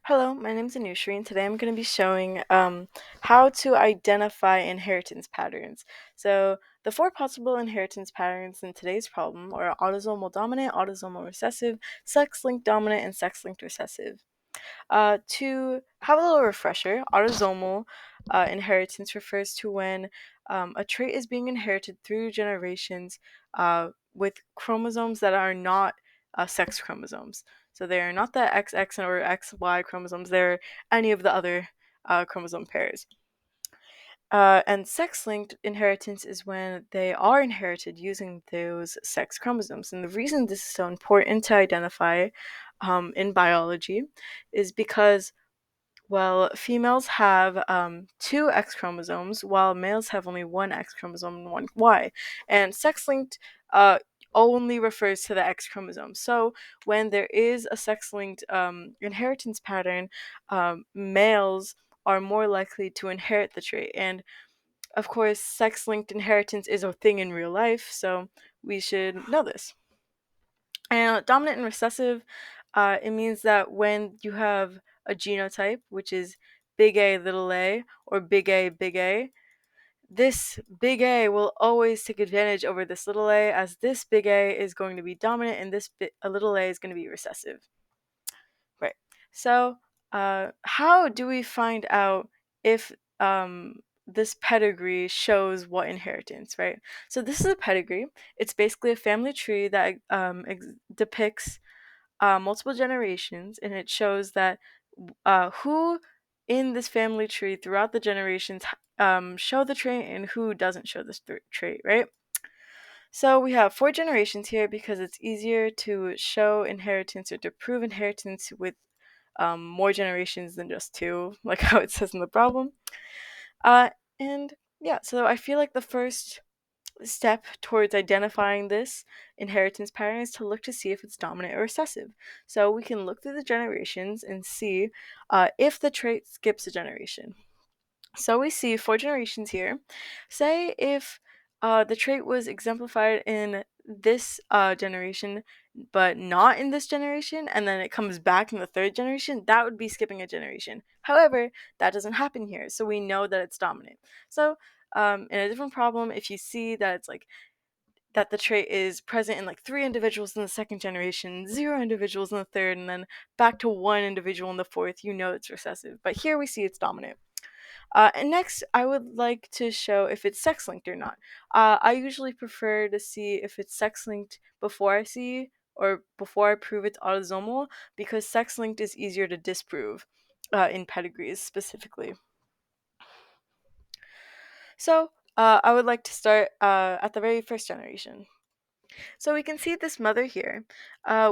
Hello, my name is Anushri, and today I'm going to be showing how to identify inheritance patterns. So, the four possible inheritance patterns in today's problem are autosomal dominant, autosomal recessive, sex linked dominant, and sex linked recessive. To have a little refresher, autosomal inheritance refers to when a trait is being inherited through generations with chromosomes that are not sex chromosomes. So they are not the XX or XY chromosomes, they're any of the other chromosome pairs. And sex linked inheritance is when they are inherited using those sex chromosomes. And the reason this is so important to identify in biology is because, well, females have two X chromosomes, while males have only one X chromosome and one Y. And sex linked only refers to the X chromosome. So when there is a sex linked inheritance pattern, males are more likely to inherit the trait. And of course, sex linked inheritance is a thing in real life, so we should know this. And dominant and recessive, it means that when you have a genotype, which is big A, little a, or big A, this big A will always take advantage over this little a, as this big A is going to be dominant and this little a is going to be recessive. Right. So, how do we find out if this pedigree shows what inheritance, right? So, this is a pedigree. It's basically a family tree that depicts multiple generations, and it shows that who in this family tree throughout the generations show the trait and who doesn't show this trait, right? So we have four generations here because it's easier to show inheritance or to prove inheritance with more generations than just two, like how it says in the problem. And yeah, so I feel like the first step towards identifying this inheritance pattern is to look to see if it's dominant or recessive. So we can look through the generations and see if the trait skips a generation. So we see four generations here. Say if the trait was exemplified in this generation, but not in this generation, and then it comes back in the third generation, that would be skipping a generation. However, that doesn't happen here, so we know that it's dominant. So in a different problem, if you see that it's like that the trait is present in like three individuals in the second generation, zero individuals in the third, and then back to one individual in the fourth, you know it's recessive. But here we see it's dominant. And next, I would like to show if it's sex linked or not. I usually prefer to see if it's sex linked before I see or before I prove it's autosomal, because sex linked is easier to disprove in pedigrees specifically. So I would like to start at the very first generation. So we can see this mother here.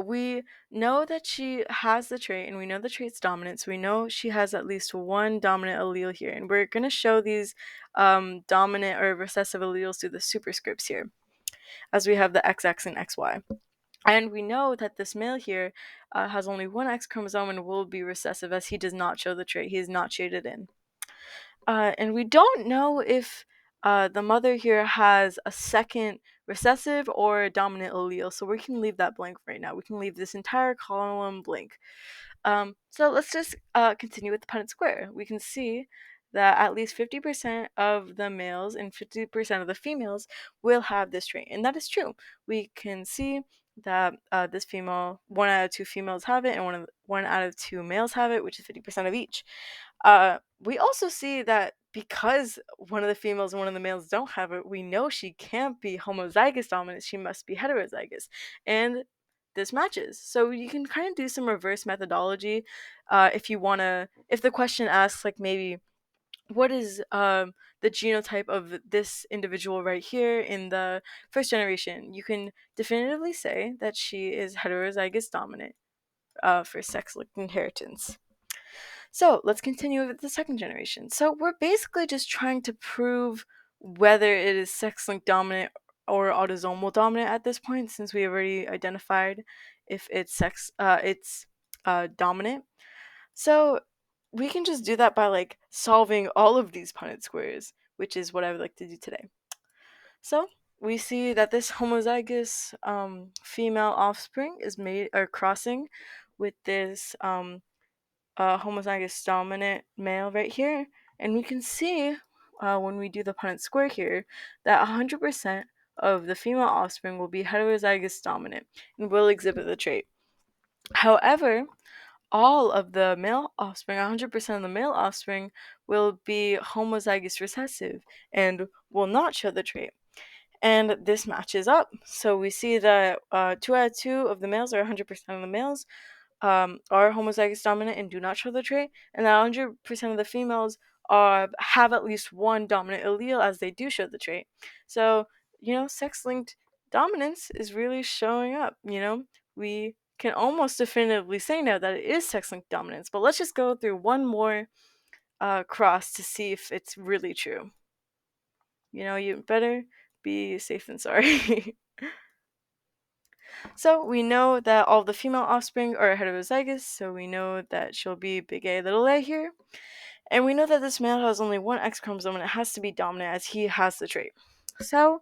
We know that she has the trait, and we know the trait's dominant, so we know she has at least one dominant allele here. And we're going to show these dominant or recessive alleles through the superscripts here, as we have the XX and XY. And we know that this male here has only one X chromosome and will be recessive, as he does not show the trait. He is not shaded in. And we don't know if the mother here has a second recessive or a dominant allele, so we can leave that blank right now. We can leave this entire column blank. So let's just continue with the Punnett square. We can see that at least 50% of the males and 50% of the females will have this trait, and that is true. We can see that this female, one out of two females have it, and one out of two males have it, which is 50% of each. We also see that because one of the females and one of the males don't have it, we know she can't be homozygous dominant. She must be heterozygous, and this matches. So you can kind of do some reverse methodology if you want to. If the question asks, like, maybe what is the genotype of this individual right here in the first generation, you can definitively say that she is heterozygous dominant for sex-linked inheritance. So let's continue with the second generation. So we're basically just trying to prove whether it is sex-linked dominant or autosomal dominant at this point, since we already identified if it's dominant. So we can just do that by like solving all of these Punnett squares, which is what I would like to do today. So we see that this homozygous female offspring is made or crossing with this homozygous dominant male right here, and we can see when we do the Punnett square here that 100% of the female offspring will be heterozygous dominant and will exhibit the trait. However, all of the male offspring, 100% of the male offspring, will be homozygous recessive and will not show the trait. And this matches up. So we see that 2 out of 2 of the males, or 100% of the males, are homozygous dominant and do not show the trait, and that 100% of the females have at least one dominant allele as they do show the trait. So, sex-linked dominance is really showing up. We can almost definitively say now that it is sex-linked dominance, but let's just go through one more cross to see if it's really true. You better be safe than sorry. So we know that all the female offspring are heterozygous, so we know that she'll be big A little a here. And we know that this male has only one X chromosome and it has to be dominant as he has the trait. So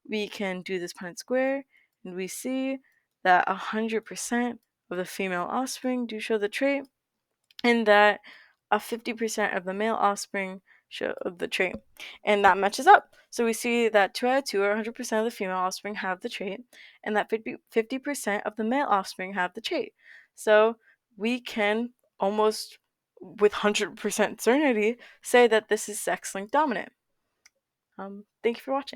we can do this Punnett square and we see that 100% of the female offspring do show the trait, and that 50% of the male offspring show the trait. And that matches up. So we see that 2 out of 2, or 100% of the female offspring, have the trait, and that 50% of the male offspring have the trait. So we can almost with 100% certainty say that this is sex-linked dominant. Thank you for watching.